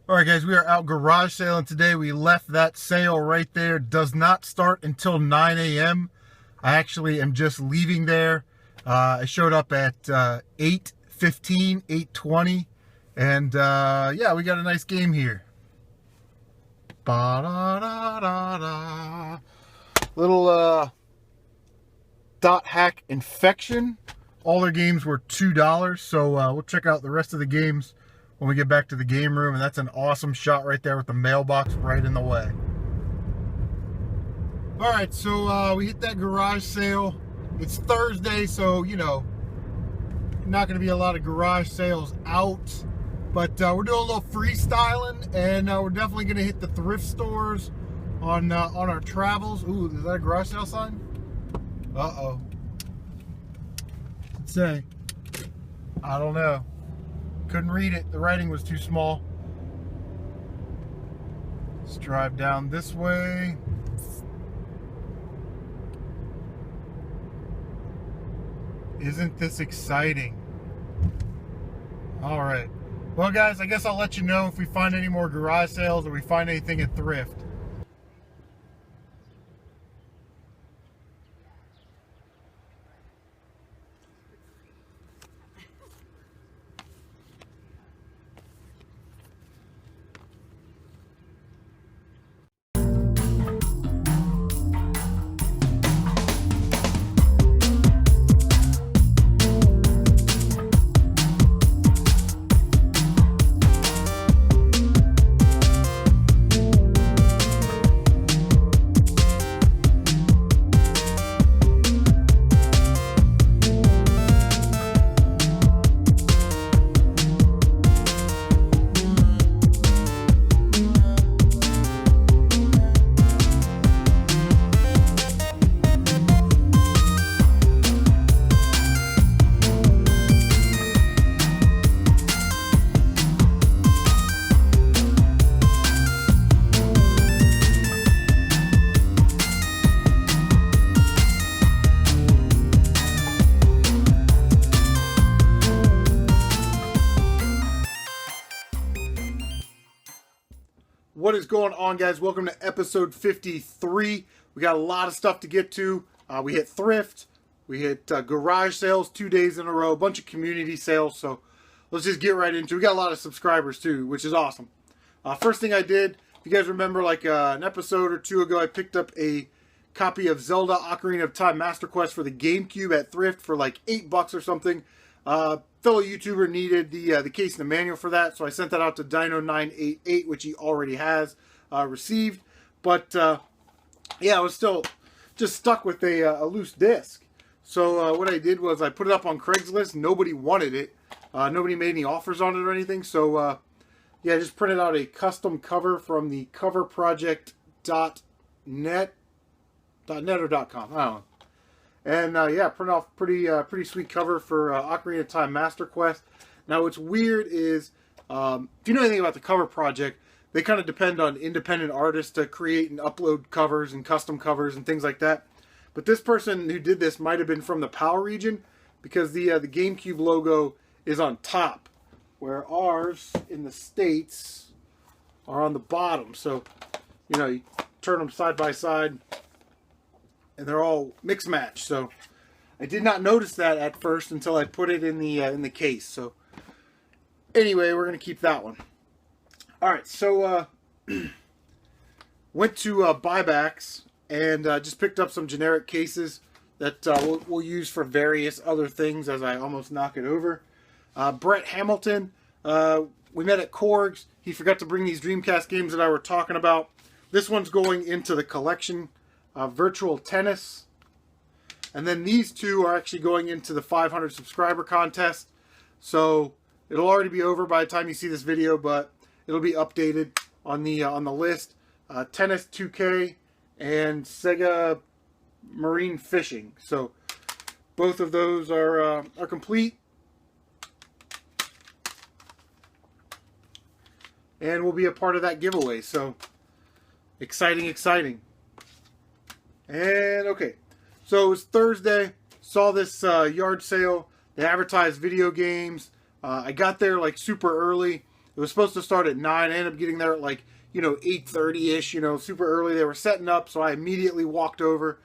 Alright guys, we are out garage sailing today. We left that sale right there. Does not start until 9 a.m. I actually am just leaving there. I showed up at 8:15, 8:20. And yeah, we got a nice game here. Ba-da-da-da-da. Little dot hack infection. All their games were $2, so we'll check out the rest of the games when we get back to the game room. And that's an awesome shot right there with the mailbox right in the way. All right, so we hit that garage sale. It's Thursday, so you know, not going to be a lot of garage sales out, but we're doing a little freestyling, and we're definitely going to hit the thrift stores on our travels. Ooh, is that a garage sale sign? Uh-oh. Let's say, I don't know. Couldn't read it. The writing was too small. Let's drive down this way. Isn't this exciting? All right. Well, guys, I guess I'll let you know if we find any more garage sales or we find anything at thrift. What is going on, guys? Welcome to episode 53. We got a lot of stuff to get to. We hit thrift, we hit garage sales 2 days in a row, a bunch of community sales. So let's just get right into it. We got a lot of subscribers too, which is awesome. First thing I did, if you guys remember, like an episode or two ago, I picked up a copy of Zelda Ocarina of Time Master Quest for the GameCube at thrift for like $8 or something. Fellow YouTuber needed the case and the manual for that, so I sent that out to Dino988, which he already has received. But yeah, I was still just stuck with a loose disc. So what I did was I put it up on Craigslist. Nobody wanted it. Nobody made any offers on it or anything. So yeah, I just printed out a custom cover from the coverproject.net or .com. I don't know. And yeah, print off pretty sweet cover for Ocarina of Time Master Quest. Now, what's weird is, if you know anything about the cover project, they kind of depend on independent artists to create and upload covers and custom covers and things like that. But this person who did this might have been from the PAL region, because the GameCube logo is on top, where ours in the States are on the bottom. So, you know, you turn them side by side, and they're all mix match. So I did not notice that at first until I put it in the case. So anyway, we're gonna keep that one. All right, so went to buybacks and just picked up some generic cases that we'll use for various other things as I almost knock it over. Brett Hamilton, we met at Korg's. He forgot to bring these Dreamcast games that I were talking about. This one's going into the collection. Virtual Tennis, and then these two are actually going into the 500 subscriber contest, so it'll already be over by the time you see this video, but it'll be updated on the list. Tennis 2K and Sega Marine Fishing, so both of those are complete and will be a part of that giveaway. So exciting. And okay, so it was Thursday, saw this yard sale. They advertised video games. I got there like super early. It was supposed to start at 9. I ended up getting there at like, 8:30-ish, super early. They were setting up, so I immediately walked over.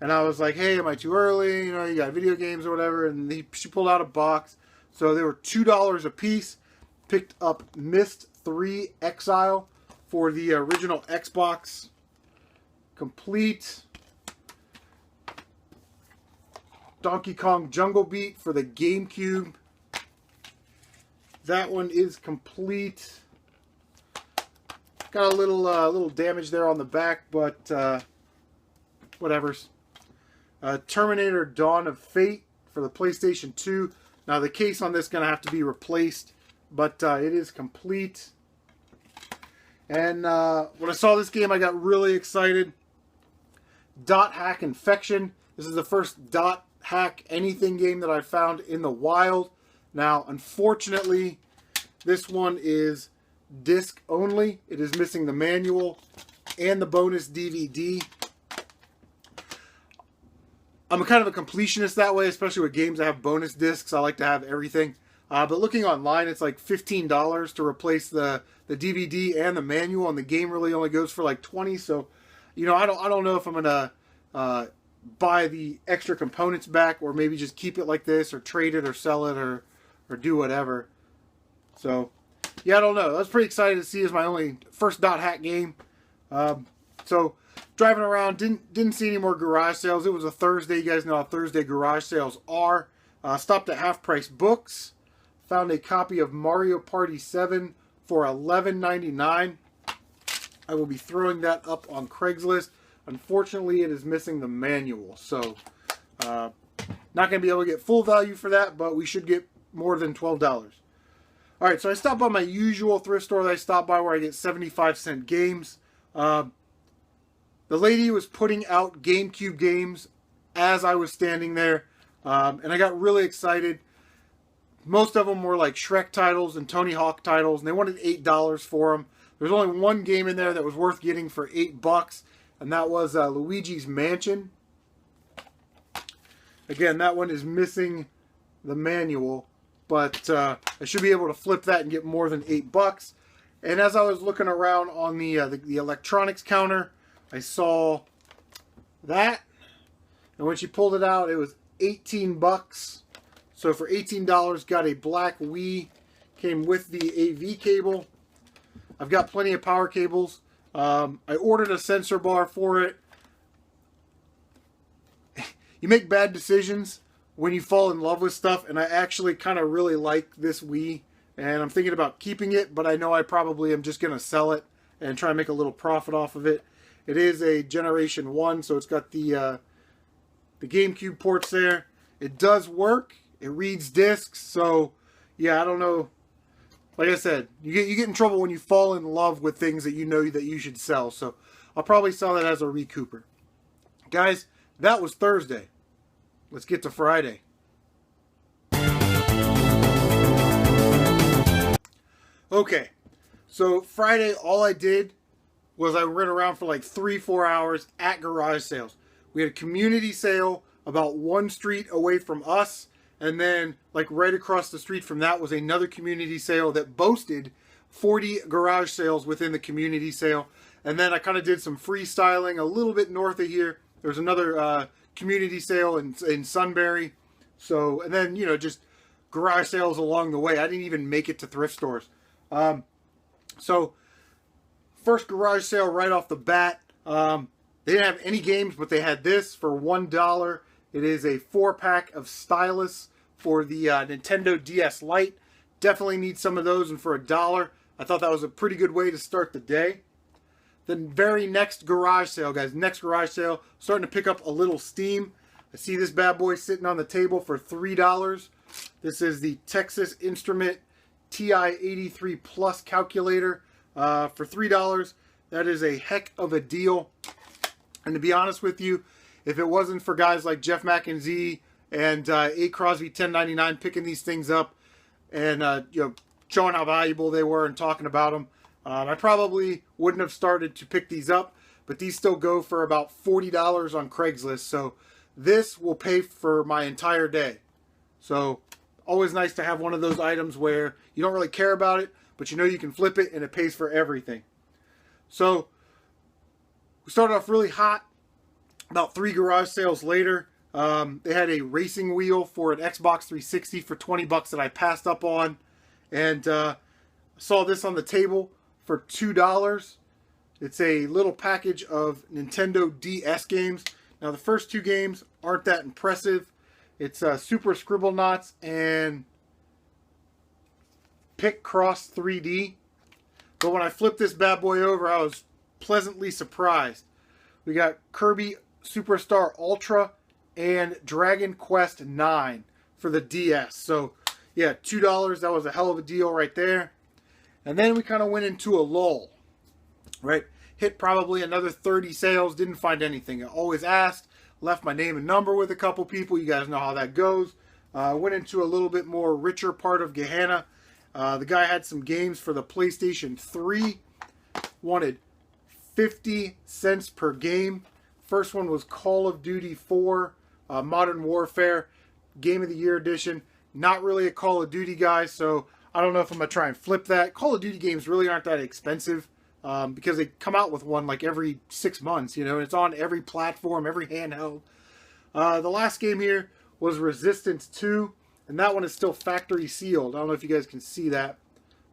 And I was like, hey, am I too early? You got video games or whatever. And she pulled out a box. So they were $2 a piece. Picked up Myst 3 Exile for the original Xbox. Complete. Donkey Kong Jungle Beat for the GameCube. That one is complete. Got a little damage there on the back, but whatever's. Terminator Dawn of Fate for the PlayStation 2. Now the case on this is going to have to be replaced, but it is complete. And when I saw this game, I got really excited. Dot Hack Infection. This is the first dot hack anything game that I found in the wild. Now, unfortunately, this one is disc only. It is missing the manual and the bonus DVD. I'm kind of a completionist that way, especially with games that have bonus discs. I like to have everything. But looking online, it's like $15 to replace the DVD and the manual, and the game really only goes for like $20. So, I don't know if I'm gonna buy the extra components back, or maybe just keep it like this, or trade it, or sell it, or do whatever. So, yeah, I don't know. I was pretty excited to see it as my only first dot hack game. So, driving around, didn't see any more garage sales. It was a Thursday. You guys know how Thursday garage sales are. Stopped at Half Price Books. Found a copy of Mario Party 7 for $11.99. I will be throwing that up on Craigslist. Unfortunately, it is missing the manual. So, not going to be able to get full value for that, but we should get more than $12. Alright, so I stopped by my usual thrift store that I stop by where I get 75-cent games. The lady was putting out GameCube games as I was standing there, and I got really excited. Most of them were like Shrek titles and Tony Hawk titles, and they wanted $8 for them. There's only one game in there that was worth getting for $8, and that was Luigi's Mansion. Again, that one is missing the manual, but I should be able to flip that and get more than $8. And as I was looking around on the electronics counter, I saw that, and when she pulled it out, it was $18. So for $18, got a black Wii, came with the AV cable. I've got plenty of power cables. I ordered a sensor bar for it. You make bad decisions when you fall in love with stuff, and I actually kind of really like this Wii, and I'm thinking about keeping it, but I know I probably am just going to sell it and try and make a little profit off of it. It is a Generation 1, so it's got the GameCube ports there. It does work. It reads discs, so yeah, I don't know. Like I said, you get in trouble when you fall in love with things that you know that you should sell. So I'll probably sell that as a recouper. Guys, that was Thursday. Let's get to Friday. Okay, so Friday, all I did was I ran around for like 3-4 hours at garage sales. We had a community sale about one street away from us, and then like right across the street from that was another community sale that boasted 40 garage sales within the community sale. And then I kind of did some freestyling a little bit north of here. There's another community sale in Sunbury. So, and then, just garage sales along the way. I didn't even make it to thrift stores. So, first garage sale right off the bat. They didn't have any games, but they had this for $1. It is a 4-pack of stylus for the Nintendo DS Lite. Definitely need some of those, and for $1, I thought that was a pretty good way to start the day. The very next garage sale, guys, next garage sale, starting to pick up a little steam. I see this bad boy sitting on the table for $3. This is the Texas Instrument TI-83 Plus calculator for $3. That is a heck of a deal. And to be honest with you, if it wasn't for guys like Jeff McEnzie and A. Crosby 1099 picking these things up and showing how valuable they were and talking about them, I probably wouldn't have started to pick these up. But these still go for about $40 on Craigslist. So this will pay for my entire day. So always nice to have one of those items where you don't really care about it, but you know you can flip it and it pays for everything. So we started off really hot. About 3 garage sales later, they had a racing wheel for an Xbox 360 for 20 bucks that I passed up on. And saw this on the table for $2. It's a little package of Nintendo DS games. Now the first 2 games aren't that impressive. It's Super Scribblenauts and Picross 3D. But when I flipped this bad boy over, I was pleasantly surprised. We got Kirby Superstar Ultra and Dragon Quest 9 for the DS. So yeah, $2. That was a hell of a deal right there. And then we kind of went into a lull, right? Hit probably another 30 sales, didn't find anything. I always asked, left my name and number with a couple people. You guys know how that goes. Went into a little bit more richer part of Gehenna. The guy had some games for the PlayStation 3. Wanted 50 cents per game. First one was Call of Duty 4, Modern Warfare, Game of the Year edition. Not really a Call of Duty guy, so I don't know if I'm going to try and flip that. Call of Duty games really aren't that expensive because they come out with one like every 6 months, you know, and it's on every platform, every handheld. The last game here was Resistance 2, and that one is still factory sealed. I don't know if you guys can see that,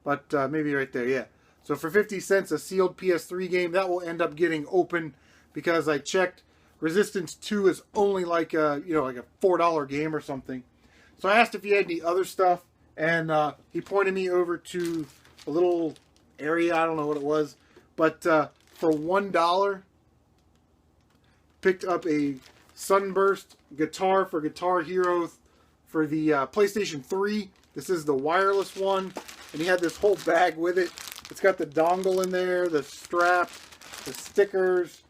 but maybe right there, yeah. So for 50 cents, a sealed PS3 game, that will end up getting open because I checked. Resistance 2 is only like a, you know, like a $4 game or something. So I asked if he had any other stuff, and he pointed me over to a little area. I don't know what it was, but for $1, picked up a Sunburst guitar for Guitar Hero for the PlayStation 3. This is the wireless one, and he had this whole bag with it. It's got the dongle in there, the strap, the stickers,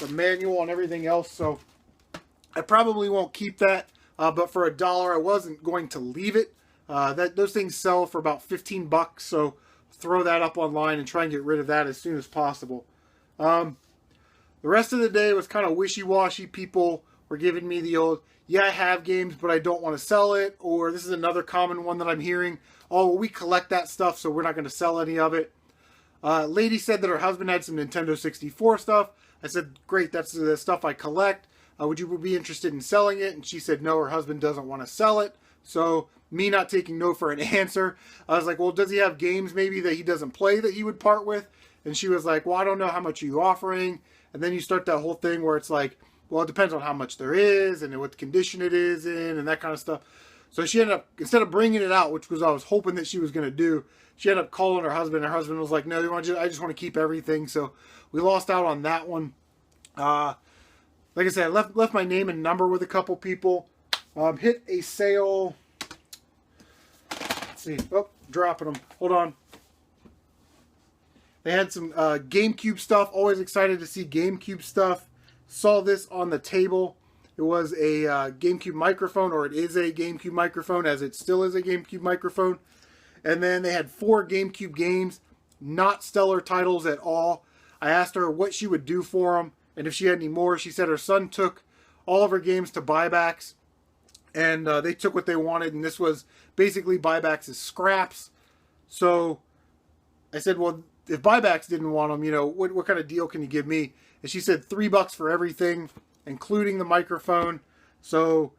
the manual, and everything else. So I probably won't keep that, but for $1, I wasn't going to leave it. Those things sell for about 15 bucks, so throw that up online and try and get rid of that as soon as possible. The rest of the day was kind of wishy-washy. People were giving me the old, yeah, I have games, but I don't want to sell it. Or this is another common one that I'm hearing. Oh, well, we collect that stuff, so we're not going to sell any of it. Lady said that her husband had some Nintendo 64 stuff. I said, great, that's the stuff I collect. Would you be interested in selling it? And she said, no, her husband doesn't want to sell it. So me not taking no for an answer, I was like, well, does he have games maybe that he doesn't play that he would part with? And she was like, well, I don't know how much are you offering. And then you start that whole thing where it's like, well, it depends on how much there is and what condition it is in and that kind of stuff. So she ended up, instead of bringing it out, which was I was hoping that she was going to do, she ended up calling her husband. Her husband was like, no, I just want to keep everything. So we lost out on that one. Like I said, I left my name and number with a couple people. Hit a sale. Let's see. Oh, dropping them. Hold on. They had some GameCube stuff. Always excited to see GameCube stuff. Saw this on the table. It was a GameCube microphone, or it is a GameCube microphone, as it still is a GameCube microphone. And then they had 4 GameCube games, not stellar titles at all. I asked her what she would do for them, and if she had any more. She said her son took all of her games to buybacks, and they took what they wanted, and this was basically buybacks as scraps. So I said, well, if buybacks didn't want them, you know, what kind of deal can you give me? And she said $3 for everything, including the microphone. So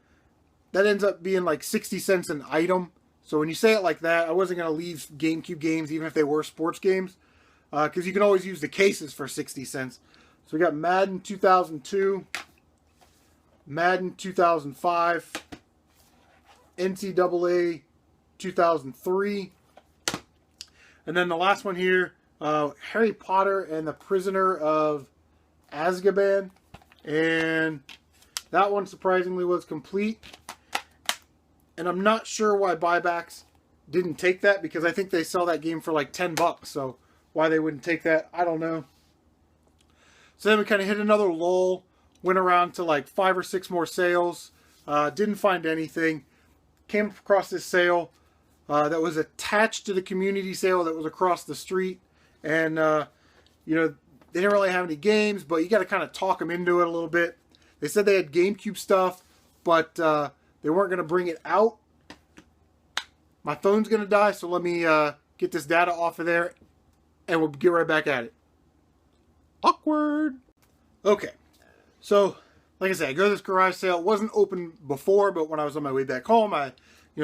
that ends up being like 60 cents an item. So when you say it like that, I wasn't going to leave GameCube games, even if they were sports games, because you can always use the cases for 60 cents. So we got Madden 2002, Madden 2005, NCAA 2003, and then the last one here, Harry Potter and the Prisoner of Azkaban, and that one surprisingly was complete. And I'm not sure why buybacks didn't take that, because I think they sell that game for like 10 bucks. So why they wouldn't take that, I don't know. So then we kind of hit another lull, went around to like 5 or 6 more sales, didn't find anything. Came across this sale that was attached to the community sale that was across the street. And, you know, they didn't really have any games, but you got to kind of talk them into it a little bit. They said they had GameCube stuff, but they weren't going to bring it out. My phone's going to die, so let me get this data off of there, and we'll get right back at it. Awkward. Okay, so like I said, I go to this garage sale. It wasn't open before, but when I was on my way back home, I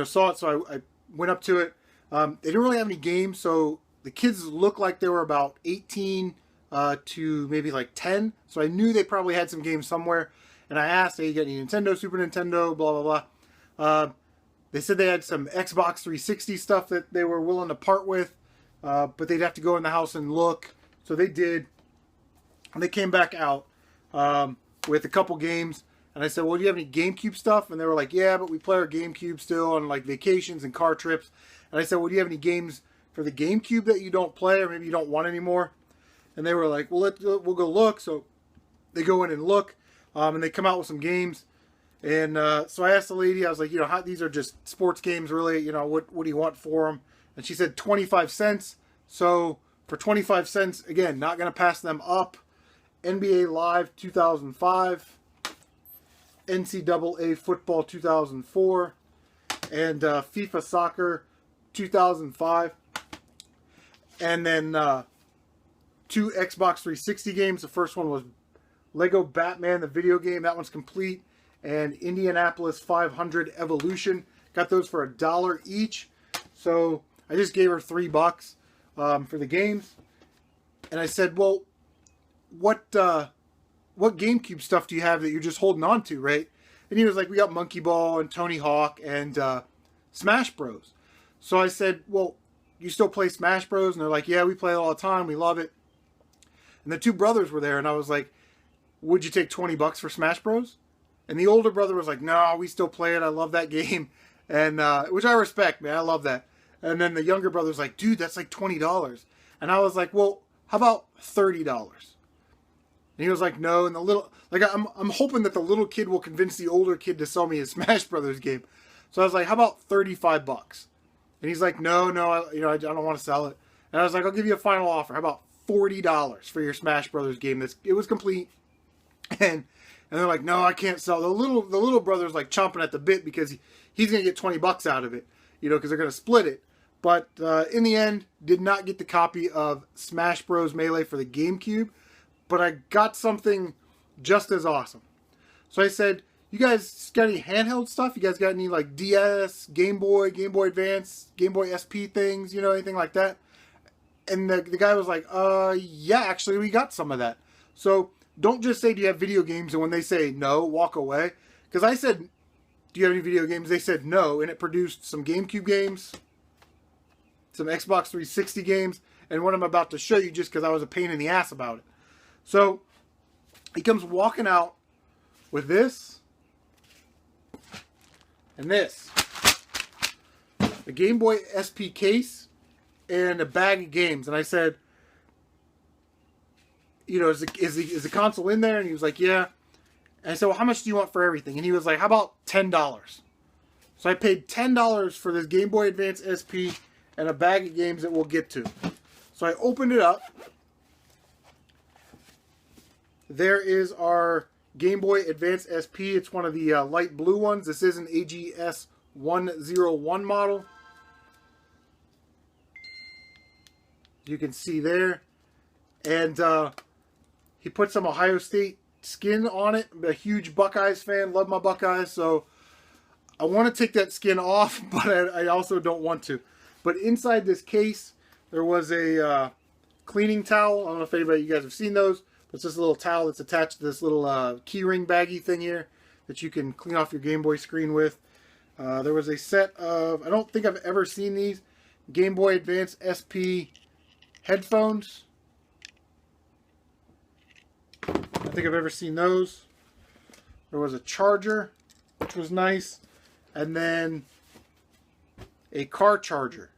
saw it, so I went up to it. They didn't really have any games, so the kids looked like they were about 18 to maybe like 10, so I knew they probably had some games somewhere. And I asked, hey, you got any Nintendo, Super Nintendo, blah, blah, blah. They said they had some Xbox 360 stuff that they were willing to part with, but they'd have to go in the house and look. So they did. And they came back out with a couple games. And I said, well, do you have any GameCube stuff? And they were like, yeah, but we play our GameCube still on like vacations and car trips. And I said, well, do you have any games for the GameCube that you don't play or maybe you don't want anymore? And they were like, well, we'll go look. So they go in and look, and they come out with some games. And so I asked the lady, I was like, these are just sports games, really. What do you want for them? And she said 25 cents. So for 25 cents, again, not going to pass them up. NBA Live 2005, NCAA Football 2004, and FIFA Soccer 2005. And then 2 Xbox 360 games. The first one was Lego Batman, the video game. That one's complete. And Indianapolis 500 Evolution. Got those for $1 each. So I just gave her $3 for the games. And I said, well, what GameCube stuff do you have that you're just holding on to, right? And he was like, we got Monkey Ball and Tony Hawk and Smash Bros. So I said, well, you still play Smash Bros? And they're like, yeah, we play it all the time. We love it. And the 2 brothers were there, and I was like, would you take $20 for Smash Bros? And the older brother was like, no, we still play it. I love that game. And which I respect, man. I love that. And then the younger brother's like, dude, that's like $20. And I was like, well, how about $30? And he was like, no. And the little, like, I'm hoping that the little kid will convince the older kid to sell me a Smash Brothers game. So I was like, how about $35? And he's like, no, I don't want to sell it. And I was like, I'll give you a final offer. How about $40 for your Smash Brothers game? It was complete. And they're like, no, I can't sell. The little brother's like chomping at the bit because he's gonna get $20 out of it, because they're gonna split it. But in the end, did not get the copy of Smash Bros. Melee for the GameCube, but I got something just as awesome. So I said, you guys got any handheld stuff? You guys got any like DS, Game Boy Advance, Game Boy SP things, anything like that? And the guy was like, yeah, actually, we got some of that. So don't just say, do you have video games? And when they say no, walk away. Because I said, do you have any video games? They said no, and it produced some GameCube games, some Xbox 360 games, and what I'm about to show you just because I was a pain in the ass about it. So he comes walking out with this and this. The Game Boy SP case and a bag of games. And I said, is the console in there? And he was like, yeah. And I said, well, how much do you want for everything? And he was like, how about $10? So I paid $10 for this Game Boy Advance SP and a bag of games that we'll get to. So I opened it up. There is our Game Boy Advance SP. It's one of the light blue ones. This is an AGS 101 model. You can see there. And he put some Ohio State skin on it. I'm a huge Buckeyes fan. Love my Buckeyes. So I want to take that skin off, but I also don't want to. But inside this case, there was a cleaning towel. I don't know if anybody, you guys have seen those. But it's just a little towel that's attached to this little keyring baggy thing here that you can clean off your Game Boy screen with. There was a set of, I don't think I've ever seen these, Game Boy Advance SP headphones. I don't think I've ever seen those. There was a charger, which was nice. And then a car charger.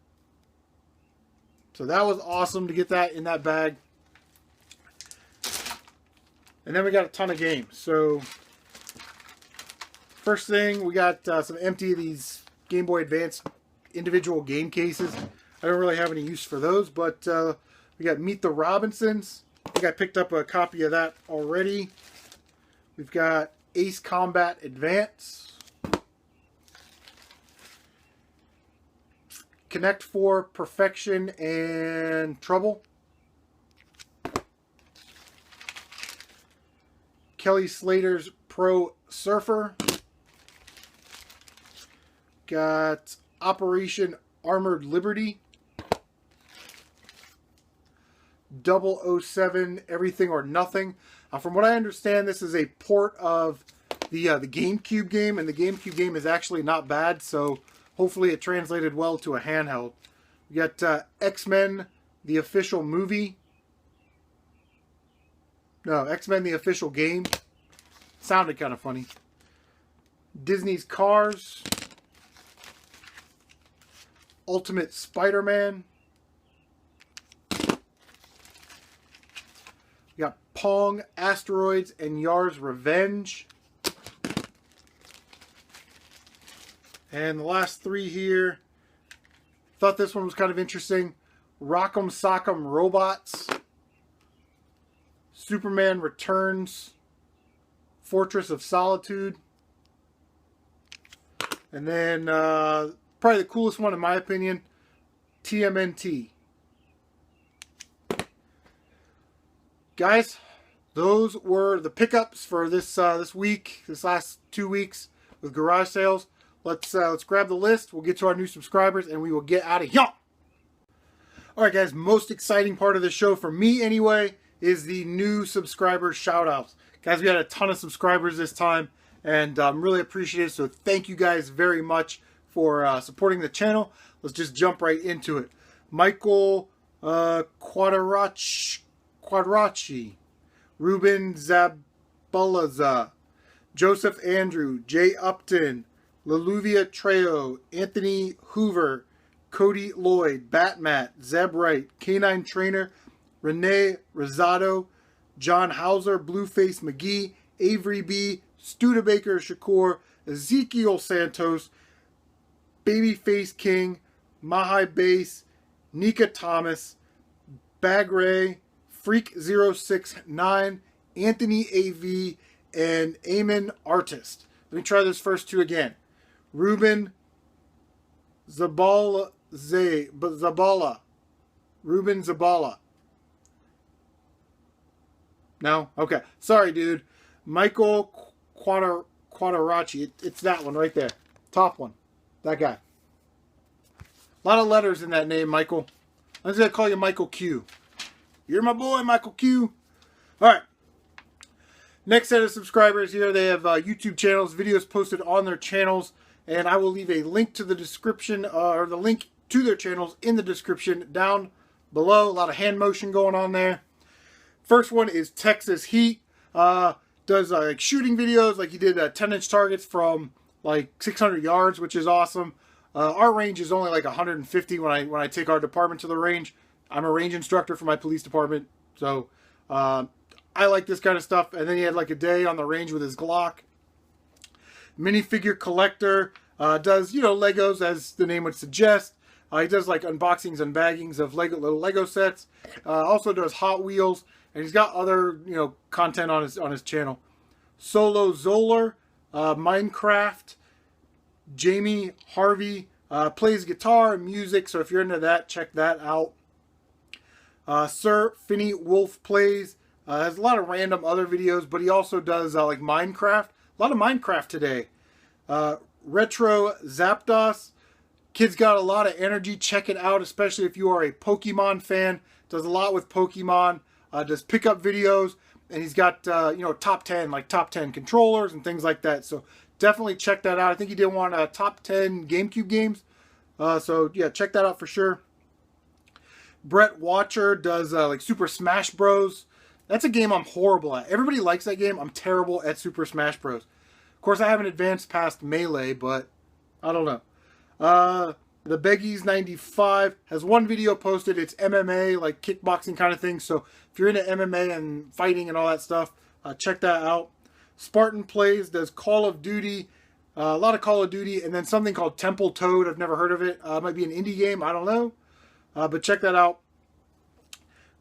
So that was awesome to get that in that bag. And then we got a ton of games. So first thing, we got some empty of these Game Boy Advance individual game cases. I don't really have any use for those, but we got Meet the Robinsons. I think I picked up a copy of that already. We've got Ace Combat Advance. Connect 4, Perfection, and Trouble. Kelly Slater's Pro Surfer. Got Operation Armored Liberty. 007 Everything or Nothing. From what I understand, this is a port of the GameCube game, and the GameCube game is actually not bad, so hopefully it translated well to a handheld. We got X-Men, the official movie. No, X-Men, the official game. Sounded kind of funny. Disney's Cars. Ultimate Spider-Man. We got Pong, Asteroids, and Yar's Revenge. And the last three here. Thought this one was kind of interesting. Rock'em Sock'em Robots. Superman Returns. Fortress of Solitude. And then probably the coolest one in my opinion, TMNT. Guys, those were the pickups for this week, this last 2 weeks with garage sales. Let's grab the list. We'll get to our new subscribers and we will get out of here. All right, guys. Most exciting part of the show for me, anyway, is the new subscriber shoutouts. Guys, we had a ton of subscribers this time, and I'm really appreciative. So thank you guys very much for supporting the channel. Let's just jump right into it. Michael Quadracci, Ruben Zabalaza, Joseph Andrew, Jay Upton, Laluvia Trejo, Anthony Hoover, Cody Lloyd, Batmat, Zeb Wright, Canine Trainer, Renee Rosado, John Hauser, Blueface McGee, Avery B, Studebaker Shakur, Ezekiel Santos, Babyface King, Mahai Base, Nika Thomas, Bagray, Freak069, Anthony AV, and Eamon Artist. Let me try this first two again. Ruben Zabala. Ruben Zabala. No? Okay. Sorry, dude. Michael Quadracci. It's that one right there. Top one. That guy. A lot of letters in that name, Michael. I'm just going to call you Michael Q. You're my boy, Michael Q. Alright. Next set of subscribers here. They have YouTube channels, videos posted on their channels. And I will leave a link to the description, or the link to their channels in the description down below. A lot of hand motion going on there. First one is Texas Heat. Does like shooting videos, like he did 10-inch targets from like 600 yards, which is awesome. Our range is only like 150 when I take our department to the range. I'm a range instructor for my police department, so I like this kind of stuff. And then he had like a day on the range with his Glock. Minifigure collector, does, you know, Legos as the name would suggest. He does like unboxings and baggings of little Lego sets. Also does Hot Wheels, and he's got other, you know, content on his channel. Solow Zoller, Minecraft, Jamie Harvey, plays guitar and music, so if you're into that, check that out. Sir FinnyPlayz, has a lot of random other videos, but he also does like Minecraft. A lot of Minecraft today. Retro Zapdos. Kid's got a lot of energy. Check it out, especially if you are a Pokemon fan. Does a lot with Pokemon. Does pickup videos. And he's got, you know, top 10 controllers and things like that. So definitely check that out. I think he did one top 10 GameCube games. So yeah, check that out for sure. Brett Watcher does like Super Smash Bros. That's a game I'm horrible at. Everybody likes that game. I'm terrible at Super Smash Bros. Of course, I haven't advanced past Melee, but I don't know. The Beggies 95 has one video posted. It's MMA, like kickboxing kind of thing. So if you're into MMA and fighting and all that stuff, check that out. SpartanPlayz does Call of Duty, a lot of Call of Duty, and then something called Temple Toad. I've never heard of it. It might be an indie game. I don't know. But check that out.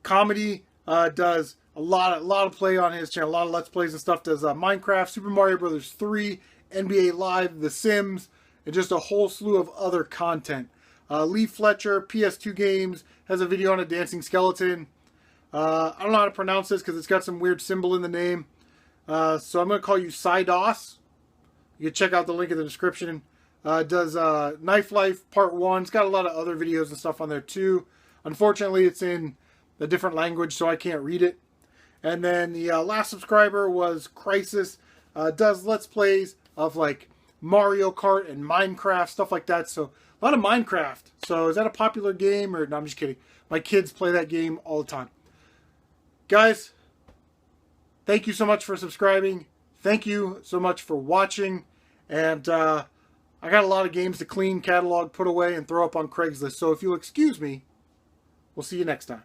Comedy does a lot of play on his channel, a lot of Let's Plays and stuff. Does Minecraft, Super Mario Bros. 3, NBA Live, The Sims, and just a whole slew of other content. Fletcher, PS2 games, has a video on a dancing skeleton. I don't know how to pronounce this because it's got some weird symbol in the name. So I'm going to call you Zapdos. You can check out the link in the description. Does Knife Life Part 1. It's got a lot of other videos and stuff on there too. Unfortunately, it's in a different language, so I can't read it. And then the last subscriber was Krysss. Does Let's Plays of like Mario Kart and Minecraft, stuff like that. So a lot of Minecraft. So is that a popular game? Or no, I'm just kidding. My kids play that game all the time. Guys, thank you so much for subscribing. Thank you so much for watching. And I got a lot of games to clean, catalog, put away, and throw up on Craigslist. So if you'll excuse me, we'll see you next time.